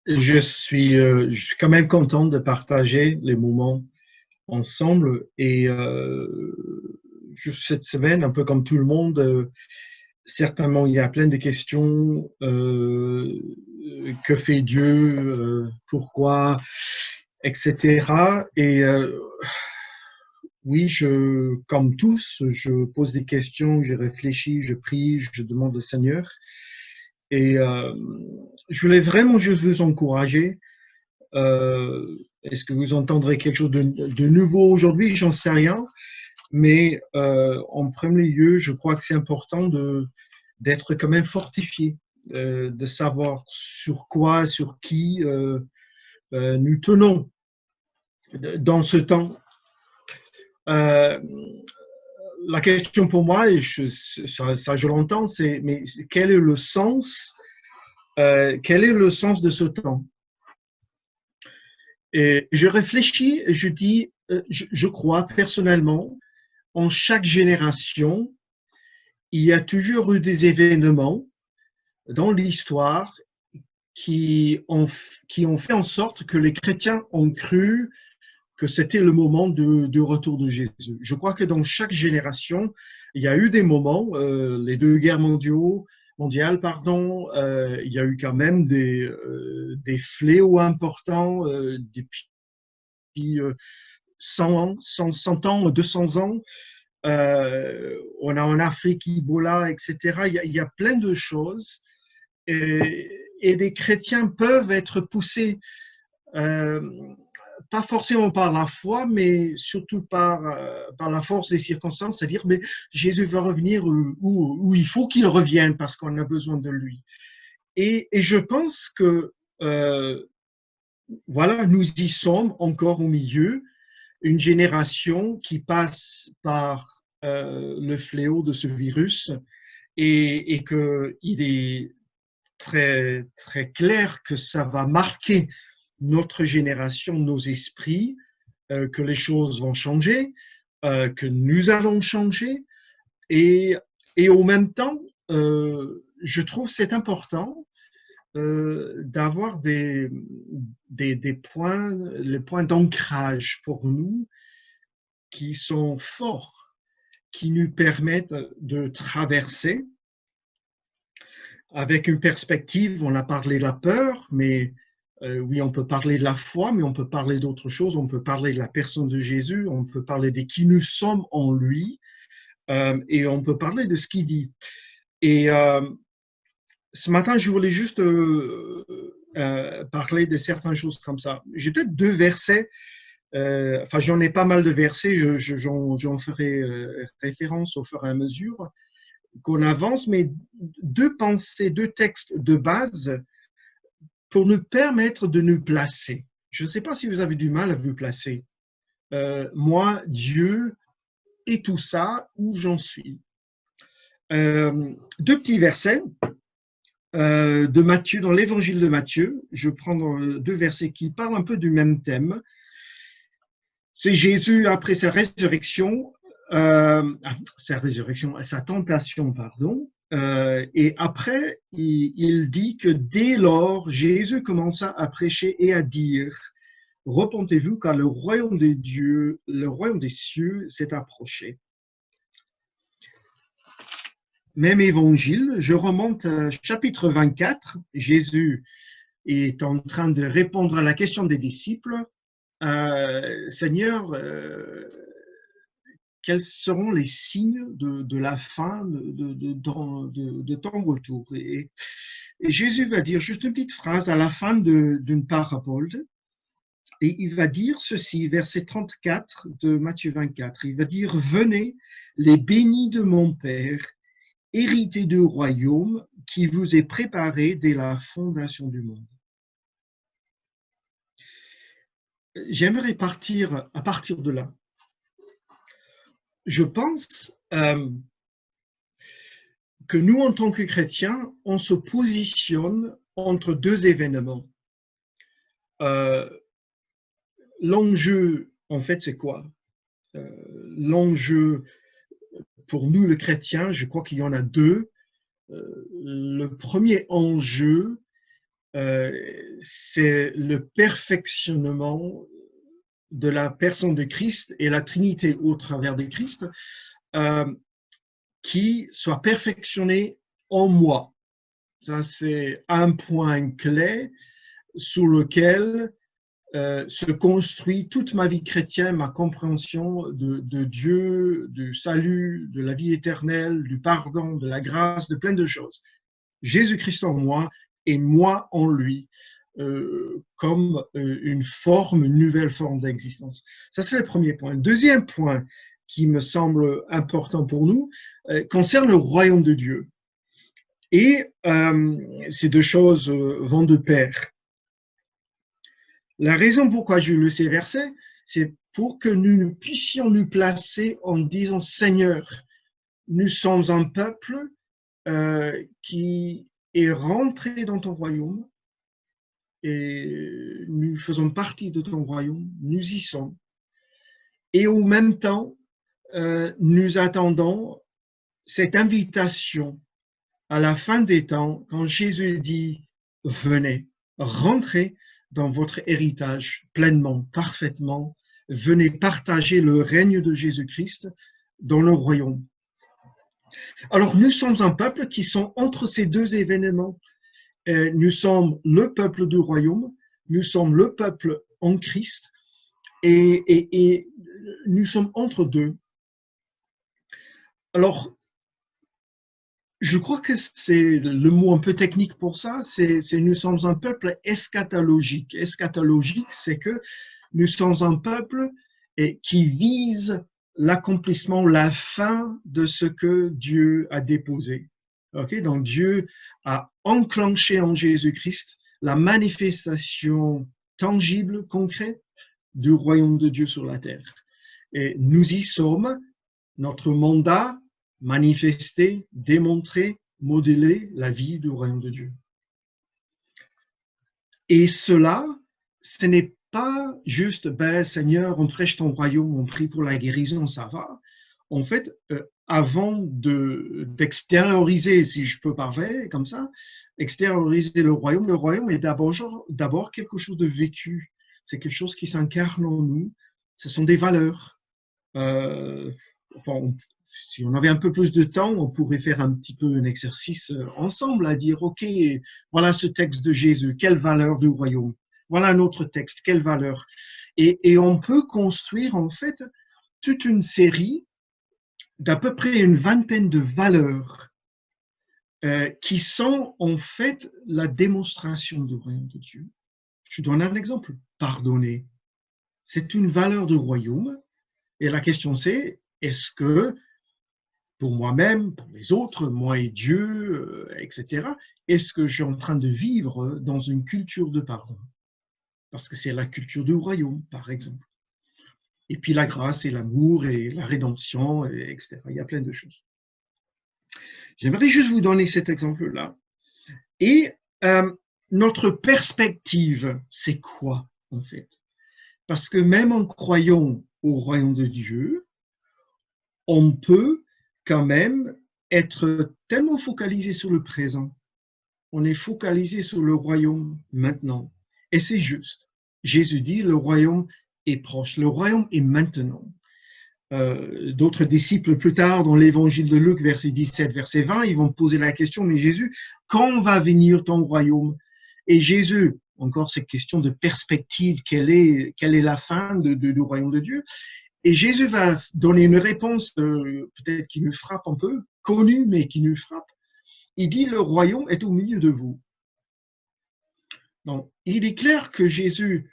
Je suis quand même content de partager les moments ensemble et juste cette semaine, un peu comme tout le monde, certainement il y a plein de questions. Que fait Dieu? Pourquoi? Etc. Et oui, comme tous, je pose des questions, je réfléchis, je prie, je demande au Seigneur. Et je voulais vraiment juste vous encourager. Est-ce que vous entendrez quelque chose de nouveau aujourd'hui? J'en sais rien. Mais en premier lieu, je crois que c'est important d'être quand même fortifié, de savoir sur quoi, sur qui nous tenons dans ce temps. Euh, la question pour moi, et ça je l'entends, c'est mais quel est le sens de ce temps? Et je réfléchis, je dis, je crois personnellement, en chaque génération, il y a toujours eu des événements dans l'histoire qui ont fait en sorte que les chrétiens ont cru que c'était le moment de retour de Jésus. Je crois que dans chaque génération, il y a eu des moments, les deux guerres mondiales, pardon, il y a eu quand même des fléaux importants depuis 100 ans, 100 ans, 200 ans. On a en Afrique Ebola, etc. Il y a plein de choses. Et les chrétiens peuvent être poussés, euh, pas forcément par la foi, mais surtout par la force des circonstances, c'est-à-dire mais Jésus va revenir où il faut qu'il revienne parce qu'on a besoin de lui. Et je pense que euh, voilà, nous y sommes encore au milieu, une génération qui passe par le fléau de ce virus et qu'il est très, très clair que ça va marquer notre génération, nos esprits, que les choses vont changer, que nous allons changer. Et, et au même temps, je trouve c'est important d'avoir des points, les points d'ancrage pour nous qui sont forts, qui nous permettent de traverser avec une perspective. On a parlé de la peur, mais oui, on peut parler de la foi, mais on peut parler d'autres choses. On peut parler de la personne de Jésus, on peut parler de qui nous sommes en lui, et on peut parler de ce qu'il dit. Et ce matin, je voulais juste parler de certaines choses comme ça. J'ai peut-être deux versets, enfin j'en ai pas mal de versets, j'en ferai référence au fur et à mesure qu'on avance, mais deux pensées, deux textes de base pour nous permettre de nous placer. Je ne sais pas si vous avez du mal à vous placer. Moi, Dieu et tout ça, où j'en suis. Deux petits versets de Matthieu, dans l'évangile de Matthieu. Je prends deux versets qui parlent un peu du même thème. C'est Jésus après sa résurrection, sa tentation, pardon. Et après, il dit que dès lors, Jésus commença à prêcher et à dire: repentez-vous, car le royaume des dieux, le royaume des cieux s'est approché. Même évangile, je remonte à chapitre 24. Jésus est en train de répondre à la question des disciples. Seigneur, quels seront les signes de la fin de ton retour? Et Jésus va dire juste une petite phrase à la fin d'une parabole, et il va dire ceci, verset 34 de Matthieu 24, il va dire: venez, les bénis de mon Père, héritez du royaume qui vous est préparé dès la fondation du monde. J'aimerais partir à partir de là. Je pense que nous, en tant que chrétiens, on se positionne entre deux événements. L'enjeu, en fait, c'est quoi? L'enjeu, pour nous, le chrétien, je crois qu'il y en a deux. Le premier enjeu, c'est le perfectionnement de la personne de Christ et la Trinité au travers de Christ qui soit perfectionné en moi. Ça, c'est un point clé sur lequel se construit toute ma vie chrétienne, ma compréhension de Dieu, du salut, de la vie éternelle, du pardon, de la grâce, de plein de choses. Jésus-Christ en moi et moi en lui, comme une forme, une nouvelle forme d'existence. Ça, c'est le premier point. Le deuxième point qui me semble important pour nous concerne le royaume de Dieu. Et ces deux choses vont de pair. La raison pourquoi je lu ces versets, c'est pour que nous puissions nous placer en disant, Seigneur, nous sommes un peuple qui est rentré dans ton royaume et nous faisons partie de ton royaume, nous y sommes. Et au même temps, nous attendons cette invitation à la fin des temps, quand Jésus dit, venez, rentrez dans votre héritage pleinement, parfaitement, venez partager le règne de Jésus-Christ dans le royaume. Alors, nous sommes un peuple qui sont entre ces deux événements. Nous sommes le peuple du royaume, nous sommes le peuple en Christ, et nous sommes entre deux. Alors, je crois que c'est le mot un peu technique pour ça, c'est nous sommes un peuple eschatologique. Eschatologique, c'est que nous sommes un peuple qui vise l'accomplissement, la fin de ce que Dieu a déposé. Okay? Donc Dieu a enclenché en Jésus-Christ la manifestation tangible, concrète du royaume de Dieu sur la terre. Et nous y sommes, notre mandat, manifester, démontrer, modeler la vie du royaume de Dieu. Et cela, ce n'est pas juste, ben Seigneur, on prêche ton royaume, on prie pour la guérison, ça va. En fait, avant d'extérioriser, si je peux parler comme ça, extérioriser le royaume est d'abord quelque chose de vécu. C'est quelque chose qui s'incarne en nous. Ce sont des valeurs. Si on avait un peu plus de temps, on pourrait faire un petit peu un exercice ensemble à dire, OK, voilà ce texte de Jésus, quelle valeur du royaume? Voilà un autre texte, quelle valeur? Et on peut construire en fait toute une série d'à peu près une vingtaine de valeurs qui sont en fait la démonstration du royaume de Dieu. Je donne un exemple, pardonner. C'est une valeur du royaume et la question c'est, est-ce que pour moi-même, pour les autres, moi et Dieu, etc., est-ce que je suis en train de vivre dans une culture de pardon? Parce que c'est la culture du royaume, par exemple. Et puis la grâce et l'amour et la rédemption, etc. Il y a plein de choses. J'aimerais juste vous donner cet exemple-là. Et notre perspective, c'est quoi, en fait? Parce que même en croyant au royaume de Dieu, on peut quand même être tellement focalisé sur le présent. On est focalisé sur le royaume maintenant. Et c'est juste. Jésus dit, le royaume est proche. Le royaume est maintenant. D'autres disciples plus tard dans l'évangile de Luc, verset 17, verset 20, ils vont poser la question, mais Jésus, quand va venir ton royaume? Et Jésus, encore cette question de perspective, quelle est la fin du royaume de Dieu? Et Jésus va donner une réponse peut-être qui nous frappe un peu, connue, mais qui nous frappe. Il dit, le royaume est au milieu de vous. Donc, il est clair que Jésus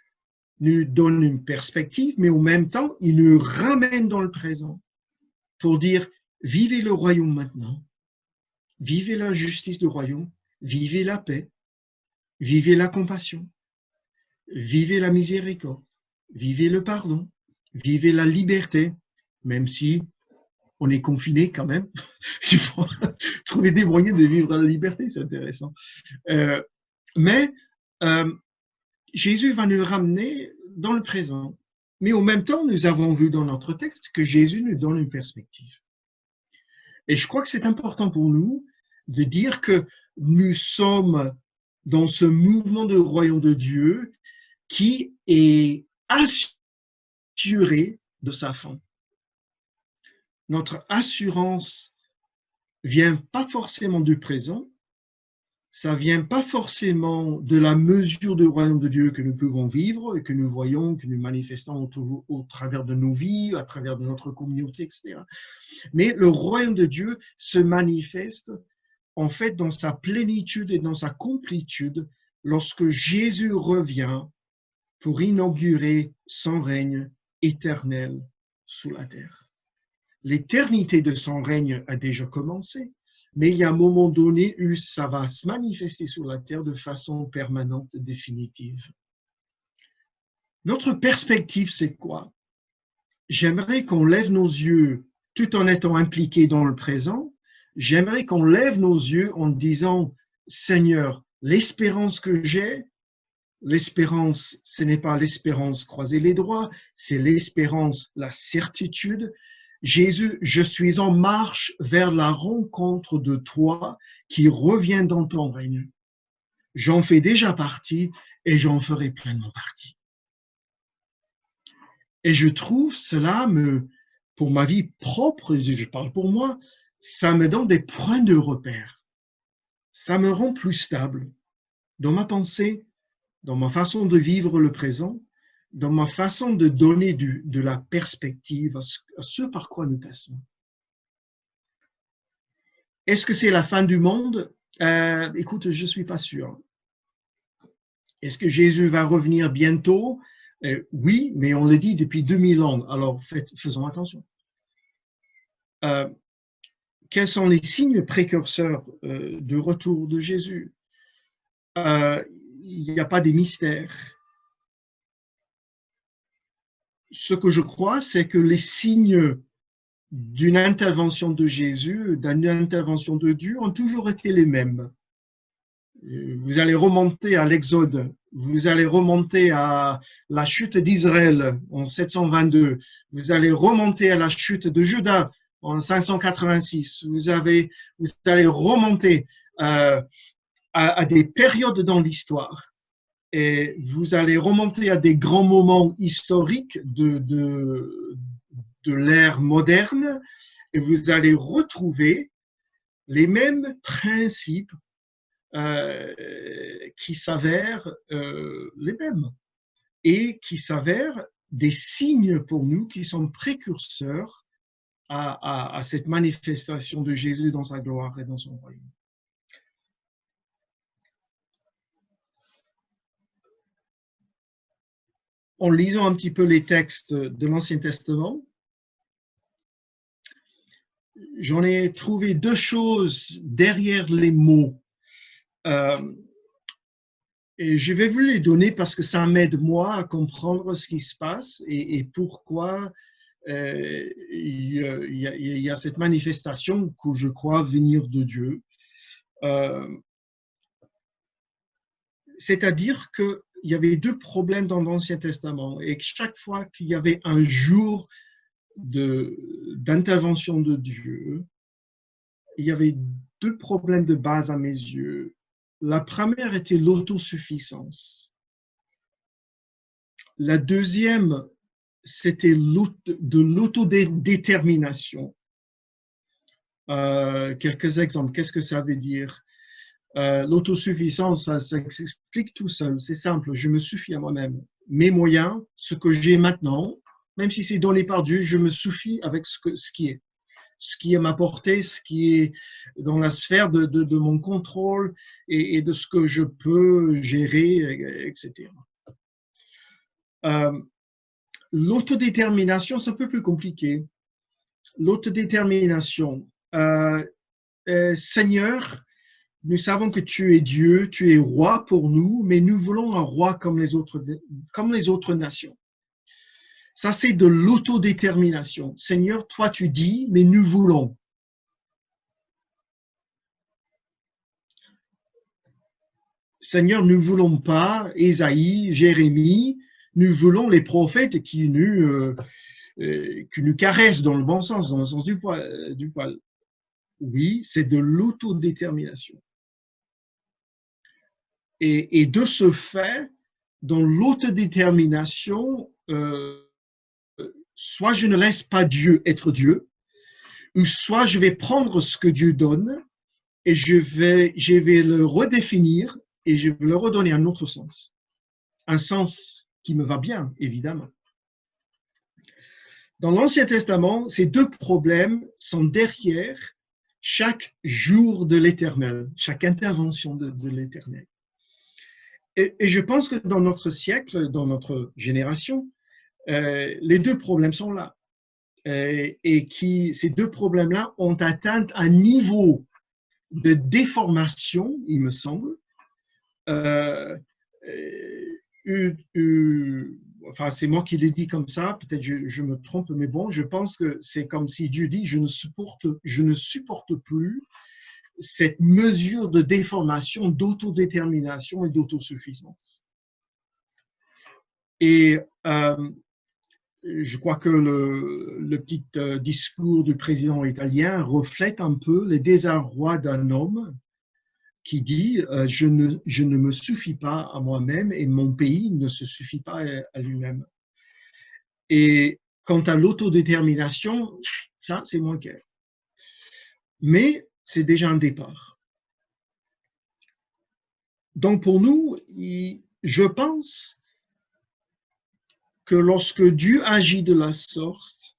nous donne une perspective, mais en même temps, il nous ramène dans le présent pour dire, vivez le royaume maintenant, vivez la justice du royaume, vivez la paix, vivez la compassion, vivez la miséricorde, vivez le pardon, vivez la liberté, même si on est confiné quand même. Il faut trouver des moyens de vivre la liberté, c'est intéressant. Mais Jésus va nous ramener dans le présent. Mais en même temps, nous avons vu dans notre texte que Jésus nous donne une perspective. Et je crois que c'est important pour nous de dire que nous sommes dans ce mouvement de royaume de Dieu qui est assuré de sa fin. Notre assurance vient pas forcément du présent, ça vient pas forcément de la mesure du royaume de Dieu que nous pouvons vivre et que nous voyons, que nous manifestons au travers de nos vies, à travers de notre communauté, etc. Mais le royaume de Dieu se manifeste en fait dans sa plénitude et dans sa complétude lorsque Jésus revient pour inaugurer son règne éternel sous la terre. L'éternité de son règne a déjà commencé, mais il y a un moment donné où ça va se manifester sur la terre de façon permanente et définitive. Notre perspective, c'est quoi? J'aimerais qu'on lève nos yeux tout en étant impliqués dans le présent. J'aimerais qu'on lève nos yeux en disant, Seigneur, l'espérance que j'ai, l'espérance, ce n'est pas l'espérance croiser les doigts, c'est l'espérance, la certitude. Jésus, je suis en marche vers la rencontre de toi qui revient dans ton règne. J'en fais déjà partie et j'en ferai pleinement partie. Et je trouve cela, pour ma vie propre, je parle pour moi, ça me donne des points de repère. Ça me rend plus stable dans ma pensée, dans ma façon de vivre le présent, dans ma façon de donner de la perspective à ce par quoi nous passons. Est-ce que c'est la fin du monde? Écoute, je ne suis pas sûr. Est-ce que Jésus va revenir bientôt? Oui, mais on le dit depuis 2000 ans, alors faisons attention. Quels sont les signes précurseurs du retour de Jésus? Il n'y a pas de mystère. Ce que je crois, c'est que les signes d'une intervention de Jésus, d'une intervention de Dieu, ont toujours été les mêmes. Vous allez remonter à l'Exode, vous allez remonter à la chute d'Israël en 722, vous allez remonter à la chute de Juda en 586, vous allez remonter à des périodes dans l'histoire et vous allez remonter à des grands moments historiques de l'ère moderne et vous allez retrouver les mêmes principes qui s'avèrent les mêmes et qui s'avèrent des signes pour nous qui sont précurseurs à cette manifestation de Jésus dans sa gloire et dans son royaume. En lisant un petit peu les textes de l'Ancien Testament, j'en ai trouvé deux choses derrière les mots. Et je vais vous les donner parce que ça m'aide moi à comprendre ce qui se passe et pourquoi il y a cette manifestation que je crois venir de Dieu. C'est-à-dire qu'il y avait deux problèmes dans l'Ancien Testament et que chaque fois qu'il y avait un jour d'intervention de Dieu, il y avait deux problèmes de base à mes yeux. La première était l'autosuffisance. La deuxième, c'était de l'autodétermination. Quelques exemples. Qu'est-ce que ça veut dire? L'autosuffisance, ça s'explique tout seul. C'est simple, je me suffis à moi-même. Mes moyens, ce que j'ai maintenant, même si c'est donné par Dieu, je me suffis avec ce qui est. Ce qui est ma portée, ce qui est dans la sphère de mon contrôle et de ce que je peux gérer, etc. L'autodétermination, c'est un peu plus compliqué. L'autodétermination, Seigneur, nous savons que tu es Dieu, tu es roi pour nous, mais nous voulons un roi comme les autres nations. Ça, c'est de l'autodétermination. Seigneur, toi, tu dis, mais nous voulons. Seigneur, nous ne voulons pas Ésaïe, Jérémie, nous voulons les prophètes qui nous caressent dans le bon sens, dans le sens du poil. Oui, c'est de l'autodétermination. Et de ce fait, dans l'autodétermination, soit je ne laisse pas Dieu être Dieu, ou soit je vais prendre ce que Dieu donne et je vais le redéfinir et je vais le redonner un autre sens. Un sens qui me va bien, évidemment. Dans l'Ancien Testament, ces deux problèmes sont derrière chaque jour de l'Éternel, chaque intervention de l'Éternel. Et je pense que dans notre siècle, dans notre génération, les deux problèmes sont là. Et ces deux problèmes-là ont atteint un niveau de déformation, il me semble. Enfin, c'est moi qui l'ai dit comme ça, peut-être je me trompe, mais bon, je pense que c'est comme si Dieu dit, je ne supporte plus cette mesure de déformation, d'autodétermination et d'autosuffisance. Et je crois que le petit discours du président italien reflète un peu le désarroi d'un homme qui dit je ne me suffis pas à moi-même et mon pays ne se suffit pas à lui-même. Et quant à l'autodétermination, ça, c'est moins clair. Mais c'est déjà un départ. Donc pour nous, je pense que lorsque Dieu agit de la sorte,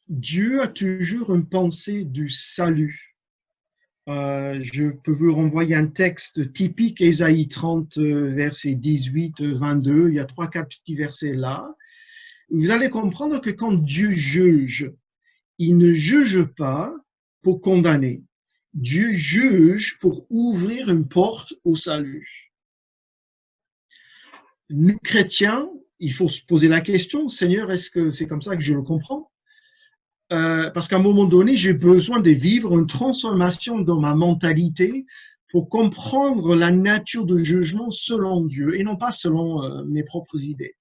Dieu a toujours une pensée du salut. Je peux vous renvoyer un texte typique, Ésaïe 30, versets 18, 22. Il y a 3-4 petits versets là. Vous allez comprendre que quand Dieu juge, il ne juge pas pour condamner. Dieu juge pour ouvrir une porte au salut. Nous, chrétiens, il faut se poser la question, Seigneur, est-ce que c'est comme ça que je le comprends? Parce qu'à un moment donné, j'ai besoin de vivre une transformation dans ma mentalité pour comprendre la nature de jugement selon Dieu et non pas selon mes propres idées.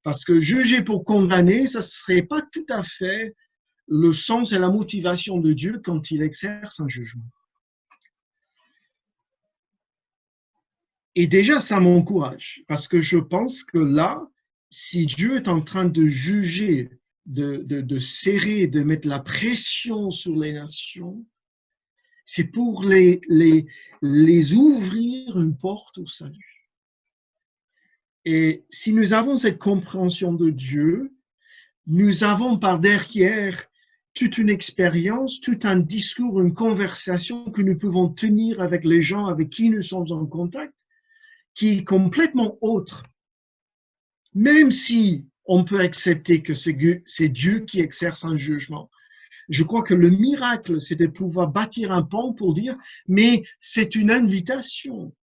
Parce que juger pour condamner, ça ne serait pas tout à fait le sens et la motivation de Dieu quand il exerce un jugement. Et déjà, ça m'encourage, parce que je pense que là, si Dieu est en train de juger, de serrer, de mettre la pression sur les nations, c'est pour les ouvrir une porte au salut. Et si nous avons cette compréhension de Dieu, nous avons par derrière toute une expérience, tout un discours, une conversation que nous pouvons tenir avec les gens avec qui nous sommes en contact, qui est complètement autre. Même si on peut accepter que c'est Dieu qui exerce un jugement. Je crois que le miracle, c'est de pouvoir bâtir un pont pour dire, mais c'est une invitation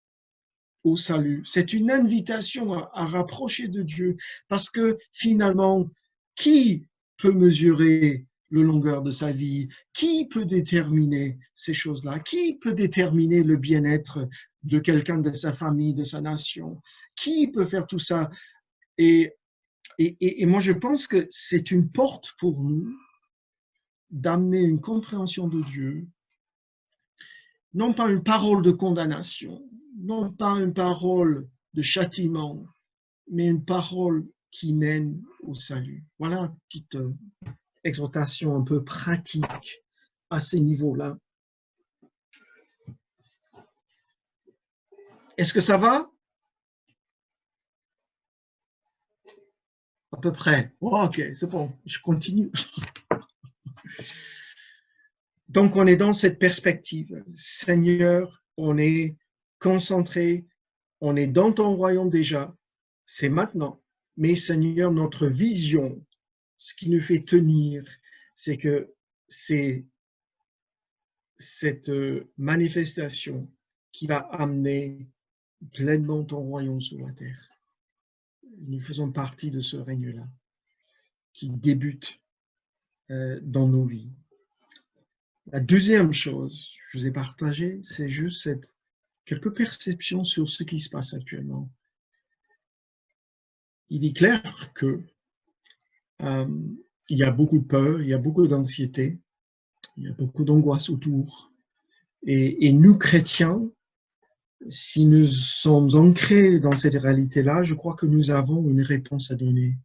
au salut, c'est une invitation à rapprocher de Dieu, parce que finalement, qui peut mesurer la longueur de sa vie? Qui peut déterminer ces choses-là? Qui peut déterminer le bien-être de quelqu'un, de sa famille, de sa nation? Qui peut faire tout ça? Et moi, je pense que c'est une porte pour nous d'amener une compréhension de Dieu, non pas une parole de condamnation, non pas une parole de châtiment, mais une parole qui mène au salut. Voilà une petite exhortation un peu pratique à ces niveaux-là. Est-ce que ça va? À peu près. Oh, ok, c'est bon, je continue. Donc, on est dans cette perspective. Seigneur, on est concentré, on est dans ton royaume déjà, c'est maintenant. Mais Seigneur, notre vision, ce qui nous fait tenir, c'est que c'est cette manifestation qui va amener pleinement ton royaume sur la terre. Nous faisons partie de ce règne-là qui débute dans nos vies. La deuxième chose que je vous ai partagée, c'est juste quelques perceptions sur ce qui se passe actuellement. Il est clair que il y a beaucoup de peur, il y a beaucoup d'anxiété, il y a beaucoup d'angoisse autour. Et nous, chrétiens, Si nous sommes ancrés dans cette réalité-là, je crois que nous avons une réponse à donner.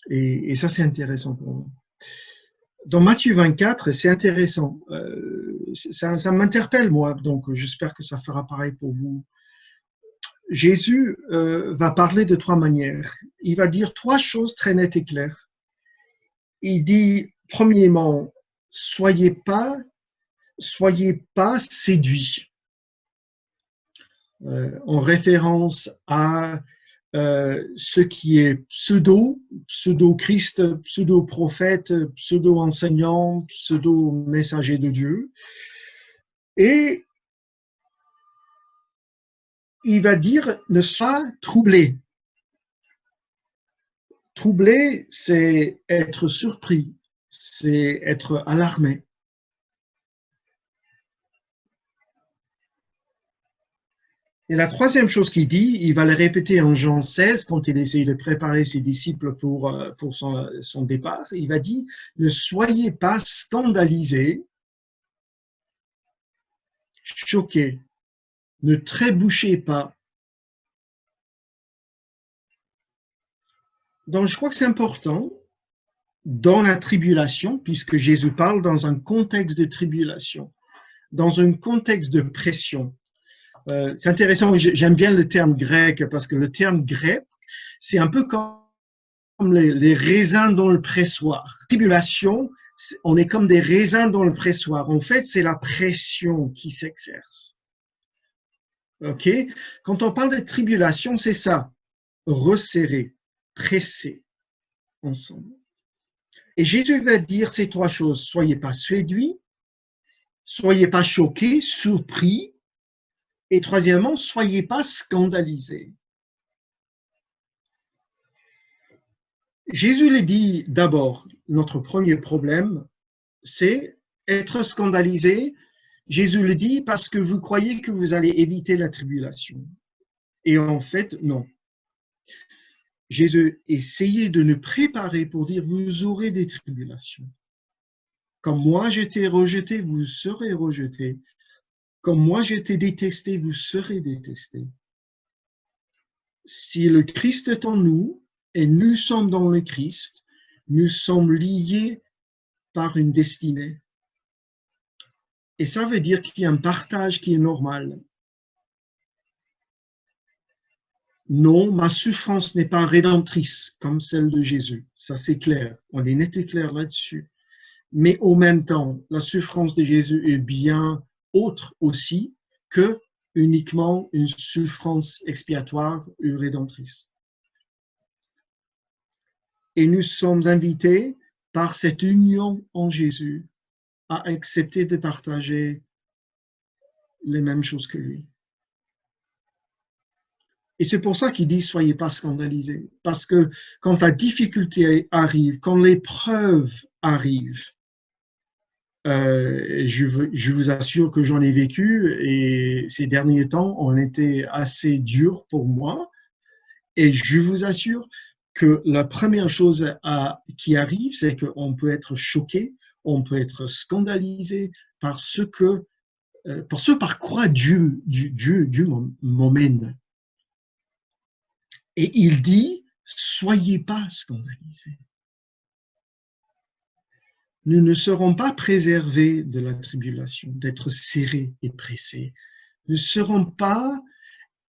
Et ça, c'est intéressant pour nous. Dans Matthieu 24, c'est intéressant. Ça m'interpelle, moi, donc j'espère que ça fera pareil pour vous. Jésus va parler de trois manières. Il va dire trois choses très nettes et claires. Il dit, premièrement, soyez pas séduits, en référence à ce qui est pseudo-Christ, pseudo-prophète, pseudo-enseignant, pseudo-messager de Dieu. Et il va dire, ne sois pas troublé. Troublé, c'est être surpris, c'est être alarmé. Et la troisième chose qu'il dit, il va le répéter en Jean 16, quand il essaye de préparer ses disciples pour son départ, il va dire, ne soyez pas scandalisés, choqués, ne trébuchez pas. Donc, je crois que c'est important, dans la tribulation, puisque Jésus parle dans un contexte de tribulation, dans un contexte de pression. C'est intéressant, j'aime bien le terme grec, parce que le terme grec, c'est un peu comme les raisins dans le pressoir. Tribulation, on est comme des raisins dans le pressoir. En fait, c'est la pression qui s'exerce. OK? Quand on parle de tribulation, c'est ça. Resserrer, presser ensemble. Et Jésus va dire ces trois choses. Soyez pas séduits, soyez pas choqués, surpris, et troisièmement, soyez pas scandalisés. Jésus le dit d'abord, notre premier problème, c'est être scandalisé. Jésus le dit parce que vous croyez que vous allez éviter la tribulation. Et en fait, non. Jésus essayait de nous préparer pour dire, vous aurez des tribulations. Comme moi j'étais rejeté, vous serez rejeté. Comme moi j'étais détesté, vous serez détesté. Si le Christ est en nous, et nous sommes dans le Christ, nous sommes liés par une destinée. Et ça veut dire qu'il y a un partage qui est normal. Non, ma souffrance n'est pas rédemptrice comme celle de Jésus. Ça, c'est clair. On est net et clair là-dessus. Mais au même temps, la souffrance de Jésus est bien autre aussi que uniquement une souffrance expiatoire ou rédemptrice. Et nous sommes invités par cette union en Jésus à accepter de partager les mêmes choses que lui. Et c'est pour ça qu'il dit, soyez pas scandalisés. Parce que quand la difficulté arrive, quand l'épreuve arrive, je vous assure que j'en ai vécu et ces derniers temps ont été assez durs pour moi. Et je vous assure que la première chose qui arrive, c'est qu'on peut être choqué, on peut être scandalisé par ce par quoi Dieu m'emmène. Et il dit, soyez pas scandalisés. Nous ne serons pas préservés de la tribulation, d'être serrés et pressés. Nous ne serons pas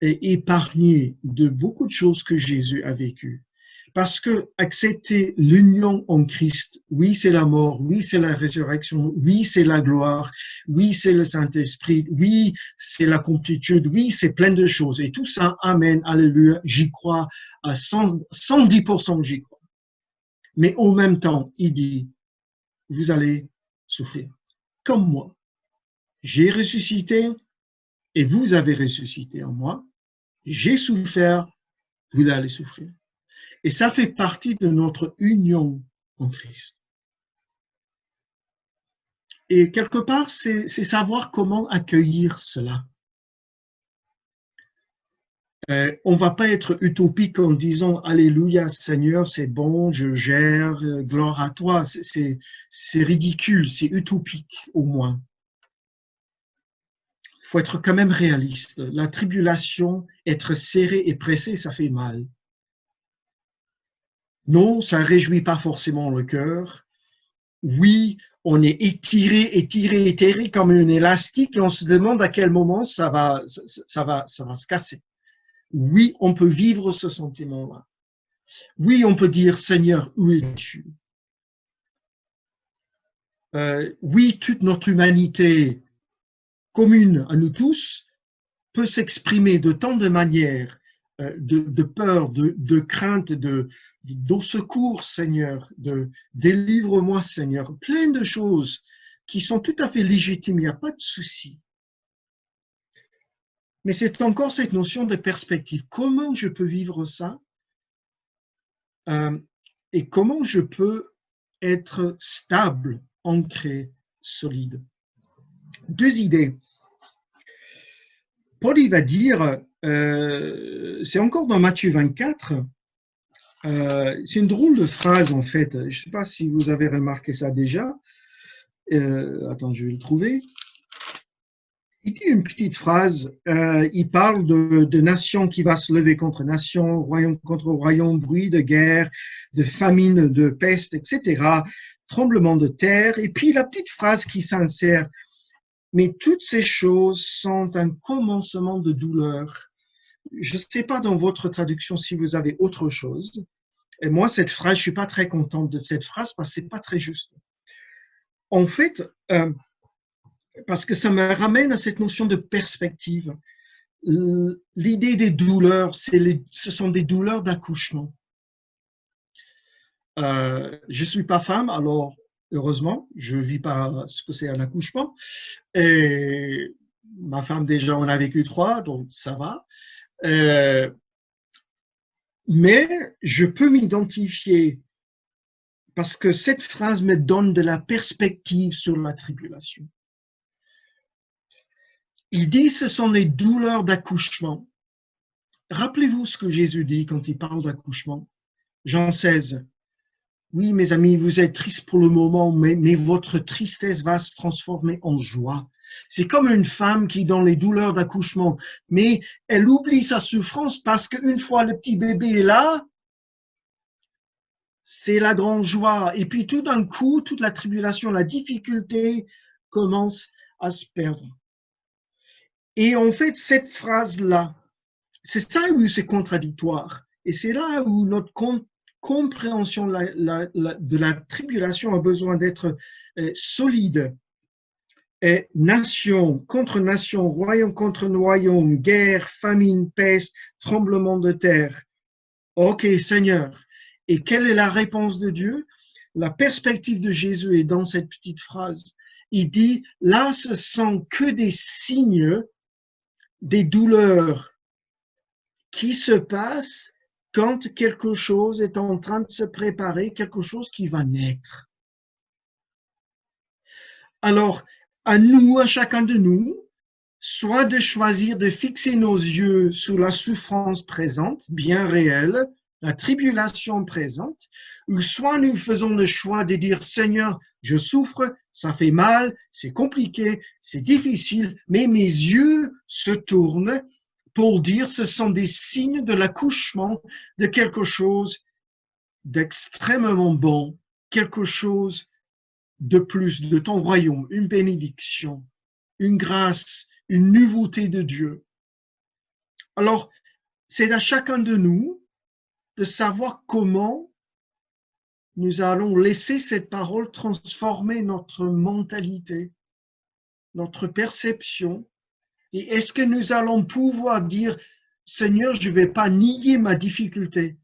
épargnés de beaucoup de choses que Jésus a vécues. Parce que accepter l'union en Christ, oui, c'est la mort, oui, c'est la résurrection, oui, c'est la gloire, oui, c'est le Saint-Esprit, oui, c'est la complétude, oui, c'est plein de choses. Et tout ça, amen, alléluia, j'y crois à 110%, j'y crois. Mais en même temps, il dit, vous allez souffrir, comme moi. J'ai ressuscité et vous avez ressuscité en moi. J'ai souffert, vous allez souffrir. Et ça fait partie de notre union en Christ. Et quelque part, c'est savoir comment accueillir cela. On ne va pas être utopique en disant « Alléluia, Seigneur, c'est bon, je gère, gloire à toi ». C'est ridicule, c'est utopique au moins. Il faut être quand même réaliste. La tribulation, être serré et pressé, ça fait mal. Non, ça ne réjouit pas forcément le cœur. Oui, on est étiré, étiré, étiré comme un élastique et on se demande à quel moment ça va se casser. Oui, on peut vivre ce sentiment-là. Oui, on peut dire, Seigneur, où es-tu? Oui, toute notre humanité commune à nous tous peut s'exprimer de tant de manières, de peur, de crainte, d'au secours, Seigneur, de délivre-moi, Seigneur, plein de choses qui sont tout à fait légitimes, il n'y a pas de souci. Mais c'est encore cette notion de perspective. Comment je peux vivre ça et comment je peux être stable, ancré, solide. Deux idées. Paul, il va dire, c'est encore dans Matthieu 24, c'est une drôle de phrase en fait. Je ne sais pas si vous avez remarqué ça déjà. Attends, je vais le trouver. Il dit une petite phrase, il parle de nation qui va se lever contre nation, royaume contre royaume, bruit de guerre, de famine, de peste, etc., tremblement de terre, et puis la petite phrase qui s'insère, mais toutes ces choses sont un commencement de douleur. Je ne sais pas dans votre traduction si vous avez autre chose, et moi cette phrase, je ne suis pas très contente de cette phrase parce que ce n'est pas très juste. En fait, parce que ça me ramène à cette notion de perspective. L'idée des douleurs, ce sont des douleurs d'accouchement. Je ne suis pas femme, alors heureusement, je ne vis pas ce que c'est un accouchement. Et ma femme, déjà, on a vécu 3, donc ça va. Mais je peux m'identifier parce que cette phrase me donne de la perspective sur la tribulation. Il dit ce sont des douleurs d'accouchement. Rappelez-vous ce que Jésus dit quand il parle d'accouchement. Jean 16. Oui, mes amis, vous êtes tristes pour le moment, mais votre tristesse va se transformer en joie. C'est comme une femme qui, dans les douleurs d'accouchement, mais elle oublie sa souffrance parce qu'une fois le petit bébé est là, c'est la grande joie. Et puis tout d'un coup, toute la tribulation, la difficulté commence à se perdre. Et en fait, cette phrase-là, c'est ça où c'est contradictoire. Et c'est là où notre compréhension de la tribulation a besoin d'être solide. Et nation contre nation, royaume contre royaume, guerre, famine, peste, tremblement de terre. Ok, Seigneur. Et quelle est la réponse de Dieu? La perspective de Jésus est dans cette petite phrase. Il dit, là, ce sont que des signes, des douleurs qui se passent quand quelque chose est en train de se préparer, quelque chose qui va naître. Alors, à nous, à chacun de nous, soit de choisir de fixer nos yeux sur la souffrance présente, bien réelle, la tribulation présente, ou soit nous faisons le choix de dire, Seigneur, je souffre, ça fait mal, c'est compliqué, c'est difficile, mais mes yeux se tournent pour dire ce sont des signes de l'accouchement de quelque chose d'extrêmement bon, quelque chose de plus de ton royaume, une bénédiction, une grâce, une nouveauté de Dieu. Alors, c'est à chacun de nous de savoir comment nous allons laisser cette parole transformer notre mentalité, notre perception. Et est-ce que nous allons pouvoir dire, Seigneur, je ne vais pas nier ma difficulté,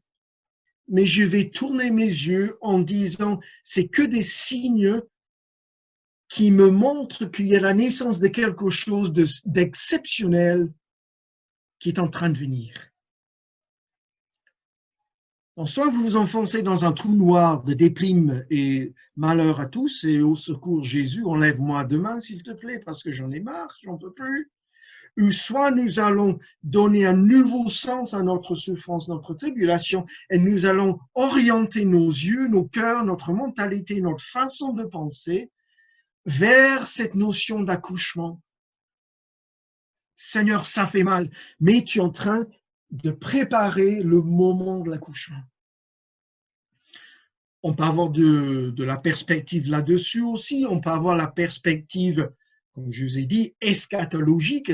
mais je vais tourner mes yeux en disant, c'est que des signes qui me montrent qu'il y a la naissance de quelque chose d'exceptionnel qui est en train de venir. Donc, soit vous vous enfoncez dans un trou noir de déprime et malheur à tous, et au secours Jésus, enlève-moi demain s'il te plaît, parce que j'en ai marre, j'en peux plus. Ou soit nous allons donner un nouveau sens à notre souffrance, notre tribulation, et nous allons orienter nos yeux, nos cœurs, notre mentalité, notre façon de penser vers cette notion d'accouchement. Seigneur, ça fait mal, mais tu es en train de préparer le moment de l'accouchement. On peut avoir de la perspective là-dessus aussi, on peut avoir la perspective, comme je vous ai dit, eschatologique,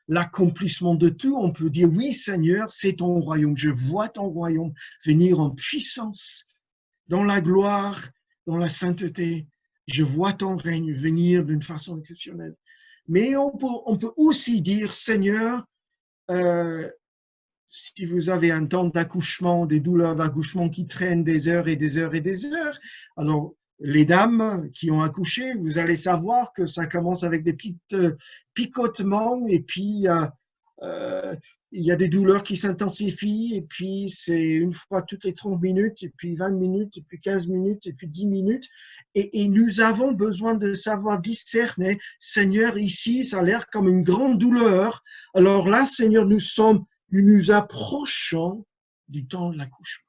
l'accomplissement de tout. On peut dire, oui Seigneur, c'est ton royaume, je vois ton royaume venir en puissance, dans la gloire, dans la sainteté. Je vois ton règne venir d'une façon exceptionnelle. Mais on peut aussi dire, Seigneur, si vous avez un temps d'accouchement, des douleurs d'accouchement qui traînent des heures et des heures et des heures, alors les dames qui ont accouché, vous allez savoir que ça commence avec des petits picotements et puis il y a des douleurs qui s'intensifient et puis c'est une fois toutes les 30 minutes et puis 20 minutes et puis 15 minutes et puis 10 minutes et nous avons besoin de savoir discerner, Seigneur, ici ça a l'air comme une grande douleur, alors là Seigneur, nous nous approchons du temps de l'accouchement.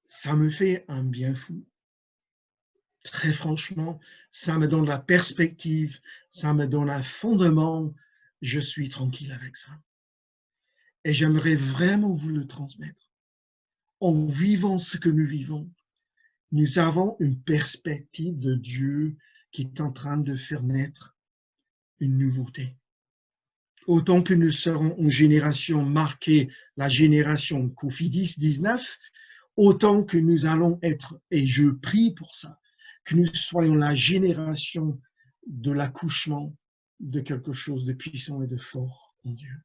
Ça me fait un bien fou. Très franchement, ça me donne la perspective, ça me donne un fondement. Je suis tranquille avec ça. Et j'aimerais vraiment vous le transmettre. En vivant ce que nous vivons, nous avons une perspective de Dieu qui est en train de faire naître une nouveauté. Autant que nous serons une génération marquée, la génération Covid-19, autant que nous allons être, et je prie pour ça, que nous soyons la génération de l'accouchement de quelque chose de puissant et de fort en Dieu.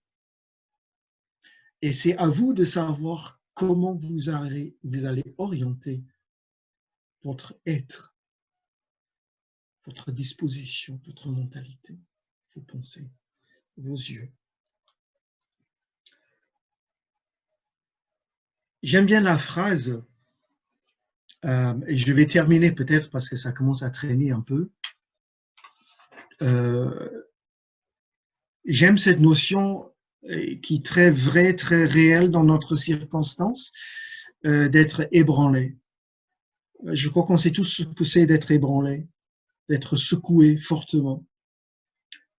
Et c'est à vous de savoir comment vous allez orienter votre être, votre disposition, votre mentalité, vos pensées, vos yeux. J'aime bien la phrase, et je vais terminer peut-être parce que ça commence à traîner un peu. J'aime cette notion qui est très vraie, très réelle dans notre circonstance, d'être ébranlé. Je crois qu'on sait tous ce que c'est d'être ébranlé, d'être secoué fortement.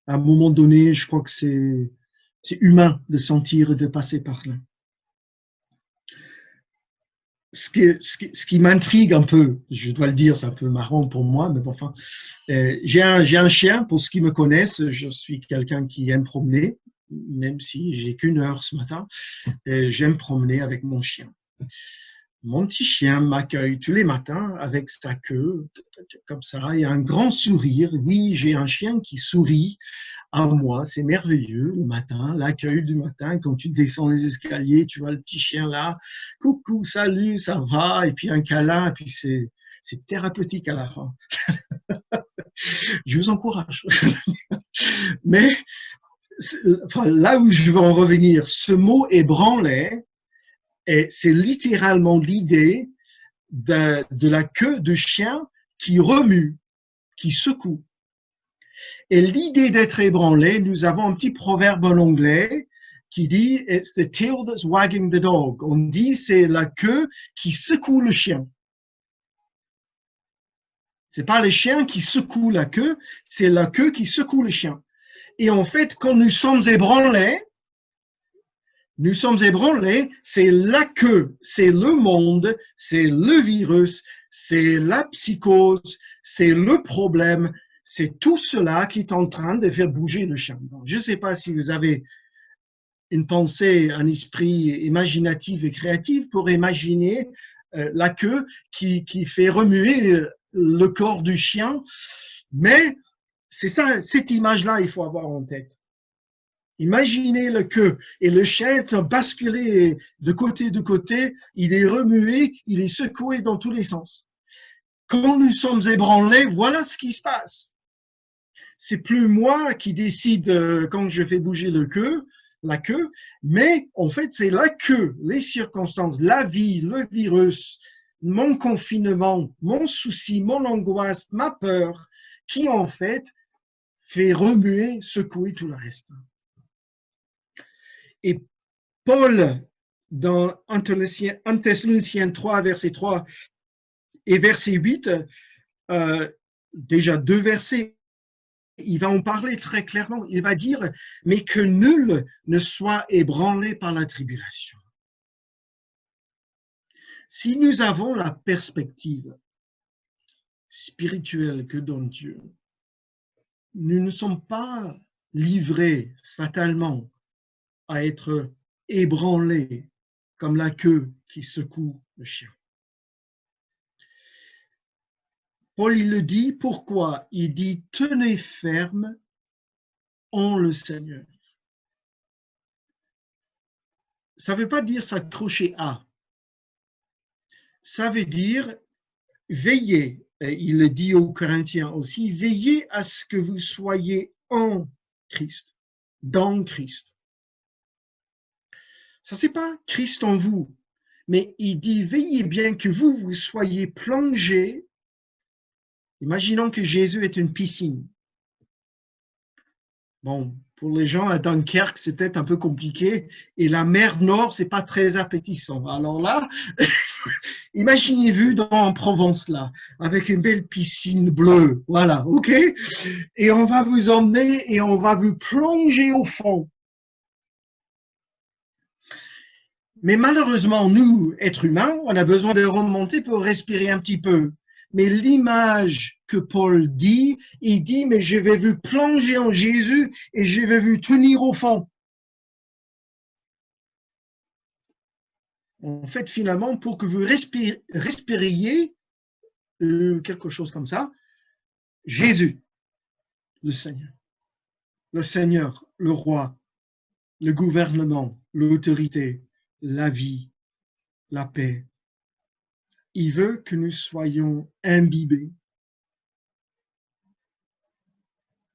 À un moment donné, je crois que c'est humain de sentir et de passer par là. Ce qui m'intrigue un peu, je dois le dire, c'est un peu marrant pour moi, mais bon, enfin, j'ai un chien, pour ceux qui me connaissent, je suis quelqu'un qui aime promener, même si j'ai qu'une heure ce matin, j'aime promener avec mon chien. Mon petit chien m'accueille tous les matins avec sa queue, comme ça, et un grand sourire. Oui, j'ai un chien qui sourit à moi, c'est merveilleux le matin, l'accueil du matin, quand tu descends les escaliers, tu vois le petit chien là, coucou, salut, ça va, et puis un câlin, et puis c'est thérapeutique à la fin. Je vous encourage. Mais enfin, là où je veux en revenir, ce mot ébranlé, c'est littéralement l'idée de la queue de chien qui remue, qui secoue. Et l'idée d'être ébranlé, nous avons un petit proverbe en anglais qui dit « It's the tail that's wagging the dog ». On dit c'est la queue qui secoue le chien. C'est pas le chien qui secoue la queue, c'est la queue qui secoue le chien. Et en fait, quand nous sommes ébranlés, c'est la queue, c'est le monde, c'est le virus, c'est la psychose, c'est le problème, c'est tout cela qui est en train de faire bouger le chien. Donc, je ne sais pas si vous avez une pensée, un esprit imaginatif et créatif pour imaginer la queue qui fait remuer le corps du chien, mais c'est ça, cette image-là, il faut avoir en tête. Imaginez le queue et le chien est basculé de côté, il est remué, il est secoué dans tous les sens. Quand nous sommes ébranlés, voilà ce qui se passe. C'est plus moi qui décide quand je fais bouger la queue, mais en fait c'est la queue, les circonstances, la vie, le virus, mon confinement, mon souci, mon angoisse, ma peur, qui en fait fait remuer, secouer tout le reste. Et Paul, dans 1 Thessaloniciens 3, verset 3 et verset 8, déjà deux versets il va en parler très clairement. Il va dire, mais que nul ne soit ébranlé par la tribulation. Si nous avons la perspective spirituelle que donne Dieu, nous ne sommes pas livrés fatalement à être ébranlés comme la queue qui secoue le chien. Paul, il le dit, pourquoi? Il dit, tenez ferme en le Seigneur. Ça ne veut pas dire s'accrocher à. Ça veut dire veillez, et il le dit aux Corinthiens aussi, veillez à ce que vous soyez en Christ, dans Christ. Ça, c'est pas Christ en vous, mais il dit veillez bien que vous soyez plongés. Imaginons que Jésus est une piscine. Bon, pour les gens à Dunkerque, c'est peut-être un peu compliqué. Et la mer Nord, c'est pas très appétissant. Alors là, imaginez-vous en Provence, là, avec une belle piscine bleue. Voilà, OK? Et on va vous emmener et on va vous plonger au fond. Mais malheureusement, nous, êtres humains, on a besoin de remonter pour respirer un petit peu. Mais l'image que Paul dit, il dit, mais je vais vous plonger en Jésus et je vais vous tenir au fond. En fait, finalement, pour que vous respiriez quelque chose comme ça, Jésus, le Seigneur, le roi, le gouvernement, l'autorité, la vie, la paix. Il veut que nous soyons imbibés,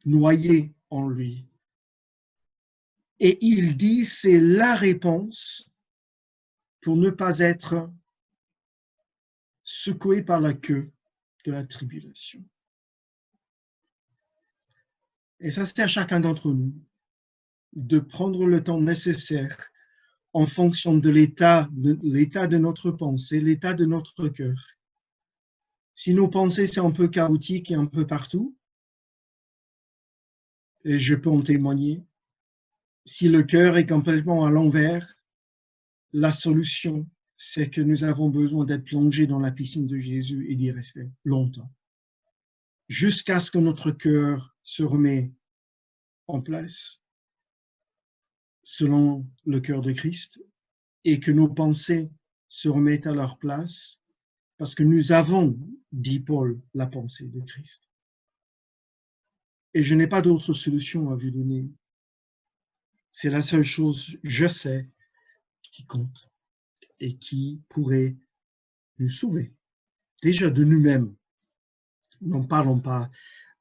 noyés en lui. Et il dit, c'est la réponse pour ne pas être secoué par la queue de la tribulation. Et ça, c'est à chacun d'entre nous de prendre le temps nécessaire en fonction de l'état de notre pensée, l'état de notre cœur. Si nos pensées, c'est un peu chaotique et un peu partout, et je peux en témoigner, si le cœur est complètement à l'envers, la solution, c'est que nous avons besoin d'être plongés dans la piscine de Jésus et d'y rester longtemps, jusqu'à ce que notre cœur se remette en place, selon le cœur de Christ, et que nos pensées se remettent à leur place, parce que nous avons, dit Paul, la pensée de Christ. Et je n'ai pas d'autre solution à vous donner. C'est la seule chose, je sais, qui compte et qui pourrait nous sauver. Déjà de nous-mêmes. N'en parlons pas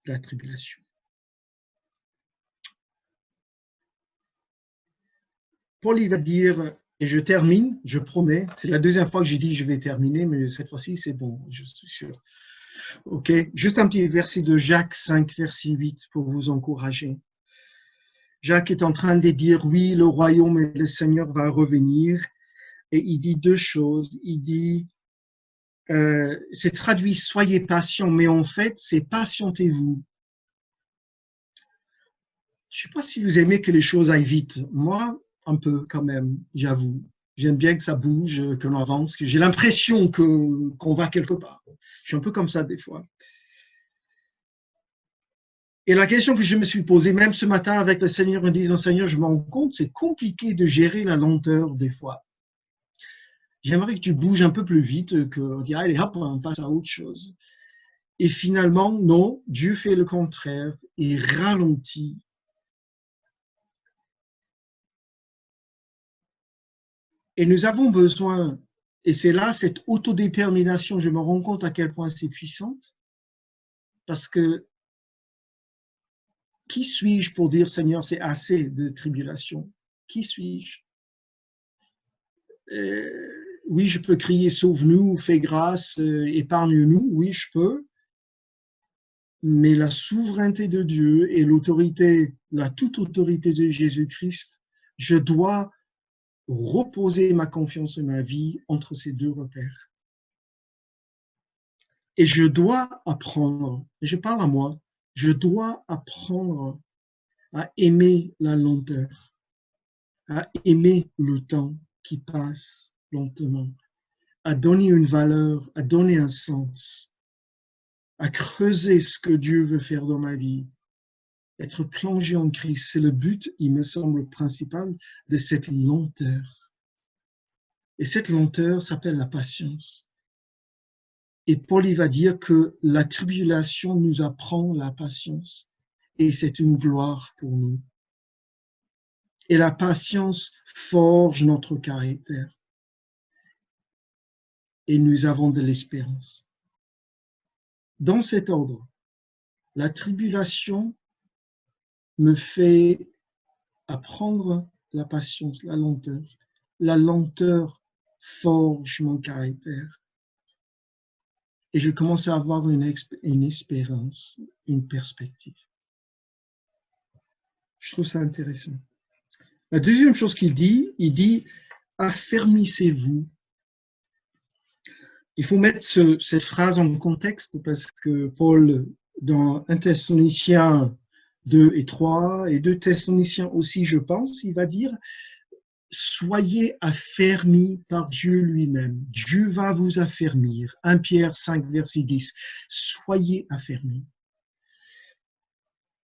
de la tribulation. Paul, il va dire, et je termine, je promets, c'est la deuxième fois que j'ai dit je vais terminer, mais cette fois-ci, c'est bon, je suis sûr. OK, juste un petit verset de Jacques 5, verset 8 pour vous encourager. Jacques est en train de dire, oui, le royaume et le Seigneur va revenir. Et il dit deux choses. Il dit, c'est traduit, soyez patients, mais en fait, c'est patientez-vous. Je ne sais pas si vous aimez que les choses aillent vite. Moi, un peu quand même, j'avoue. J'aime bien que ça bouge, que l'on avance, que j'ai l'impression qu'on va quelque part. Je suis un peu comme ça des fois. Et la question que je me suis posée, même ce matin avec le Seigneur, en disant, Seigneur, je me rends compte, c'est compliqué de gérer la lenteur des fois. J'aimerais que tu bouges un peu plus vite, qu'on dise, allez, hop, on passe à autre chose. Et finalement, non, Dieu fait le contraire et ralentit. Et nous avons besoin, et c'est là cette autodétermination, je me rends compte à quel point c'est puissante, parce que qui suis-je pour dire, Seigneur, c'est assez de tribulation? Qui suis-je? Oui, je peux crier, sauve-nous, fais grâce, épargne-nous, oui, je peux. Mais la souveraineté de Dieu et l'autorité, la toute autorité de Jésus-Christ, je dois reposer ma confiance et ma vie entre ces deux repères. Et je dois apprendre, et je parle à moi, Je dois apprendre à aimer la lenteur, à aimer le temps qui passe lentement, à donner une valeur, à donner un sens, à creuser ce que Dieu veut faire dans ma vie. Être plongé en Christ, c'est le but, il me semble, principal de cette lenteur. Et cette lenteur s'appelle la patience. Et Paul, il va dire que la tribulation nous apprend la patience. Et c'est une gloire pour nous. Et la patience forge notre caractère. Et nous avons de l'espérance. Dans cet ordre, la tribulation me fait apprendre la patience, la lenteur. La lenteur forge mon caractère. Et je commence à avoir une espérance, une perspective. Je trouve ça intéressant. La deuxième chose qu'il dit, il dit « affermissez-vous ». Il faut mettre cette phrase en contexte parce que Paul, dans 1 Thessaloniciens 2 et 3, et 2 Thessaloniciens aussi, je pense, il va dire « soyez affermis par Dieu lui-même ». Dieu va vous affermir. 1 Pierre 5, verset 10. Soyez affermis.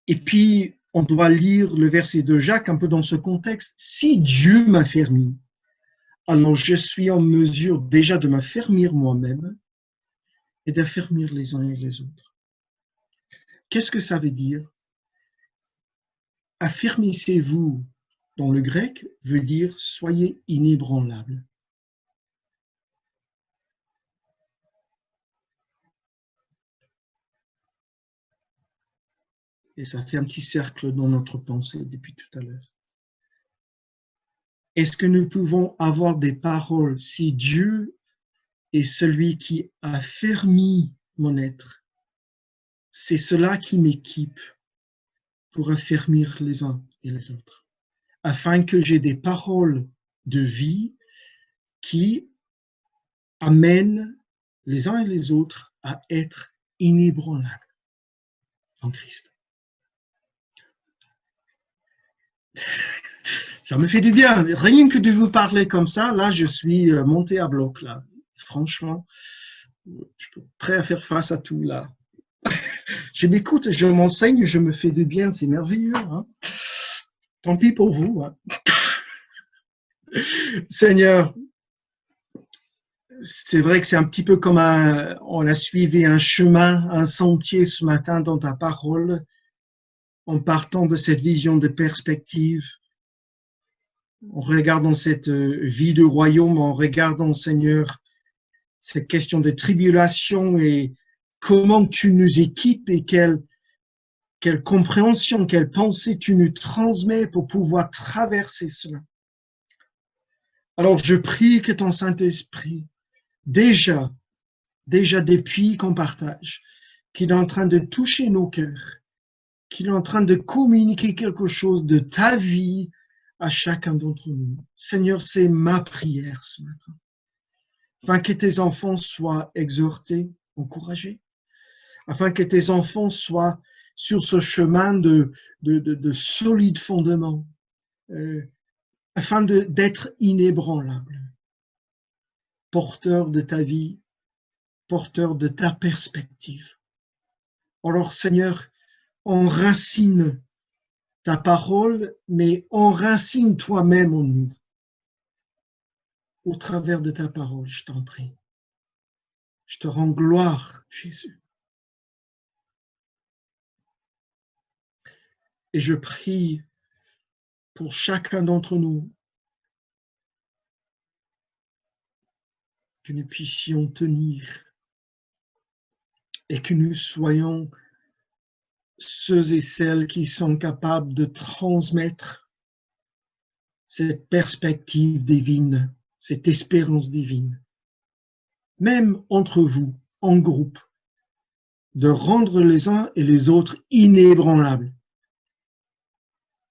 Et puis, on doit lire le verset de Jacques un peu dans ce contexte. Si Dieu m'affermit, alors je suis en mesure déjà de m'affermir moi-même et d'affermir les uns et les autres. Qu'est-ce que ça veut dire? Affermissez-vous dans le grec veut dire soyez inébranlables. Et ça fait un petit cercle dans notre pensée depuis tout à l'heure. Est-ce que nous pouvons avoir des paroles si Dieu est celui qui affermit mon être? C'est cela qui m'équipe pour affermir les uns et les autres, afin que j'ai des paroles de vie qui amènent les uns et les autres à être inébranlables en Christ. Ça me fait du bien, rien que de vous parler comme ça, là je suis monté à bloc, là. Franchement, je suis prêt à faire face à tout là. Je m'écoute, je m'enseigne, je me fais du bien, c'est merveilleux. Hein? Tant pis pour vous. Hein? Seigneur, c'est vrai que c'est un petit peu comme on a suivi un chemin, un sentier ce matin dans ta parole, en partant de cette vision de perspective, en regardant cette vie de royaume, en regardant, Seigneur, cette question de tribulation et comment tu nous équipes et quelle compréhension, quelle pensée tu nous transmets pour pouvoir traverser cela. Alors je prie que ton Saint-Esprit, déjà depuis qu'on partage, qu'il est en train de toucher nos cœurs, qu'il est en train de communiquer quelque chose de ta vie à chacun d'entre nous. Seigneur, c'est ma prière ce matin, afin que tes enfants soient exhortés, encouragés, afin que tes enfants soient sur ce chemin de solide fondement, afin d'être inébranlables, porteurs de ta vie, porteurs de ta perspective. Alors Seigneur, enracine ta parole, mais enracine toi-même en nous. Au travers de ta parole, je t'en prie. Je te rends gloire, Jésus. Et je prie pour chacun d'entre nous que nous puissions tenir et que nous soyons ceux et celles qui sont capables de transmettre cette perspective divine, cette espérance divine, même entre vous, en groupe, de rendre les uns et les autres inébranlables.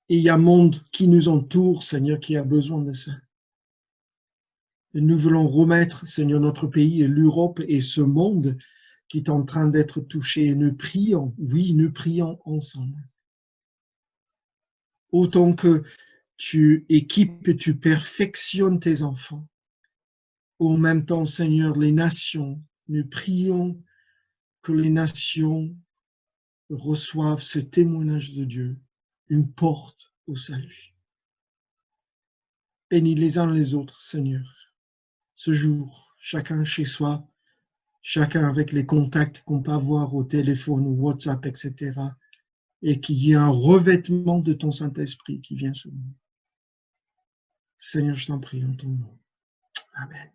Et il y a un monde qui nous entoure, Seigneur, qui a besoin de ça. Et nous voulons remettre, Seigneur, notre pays et l'Europe et ce monde qui est en train d'être touché. Et nous prions, oui, nous prions ensemble. Autant que tu équipes et tu perfectionnes tes enfants. En même temps, Seigneur, les nations, nous prions que les nations reçoivent ce témoignage de Dieu, une porte au salut. Bénis les uns les autres, Seigneur. Ce jour, chacun chez soi, chacun avec les contacts qu'on peut avoir au téléphone ou WhatsApp, etc. Et qu'il y ait un revêtement de ton Saint-Esprit qui vient sur nous. Seigneur, je t'en prie en ton nom. Amen.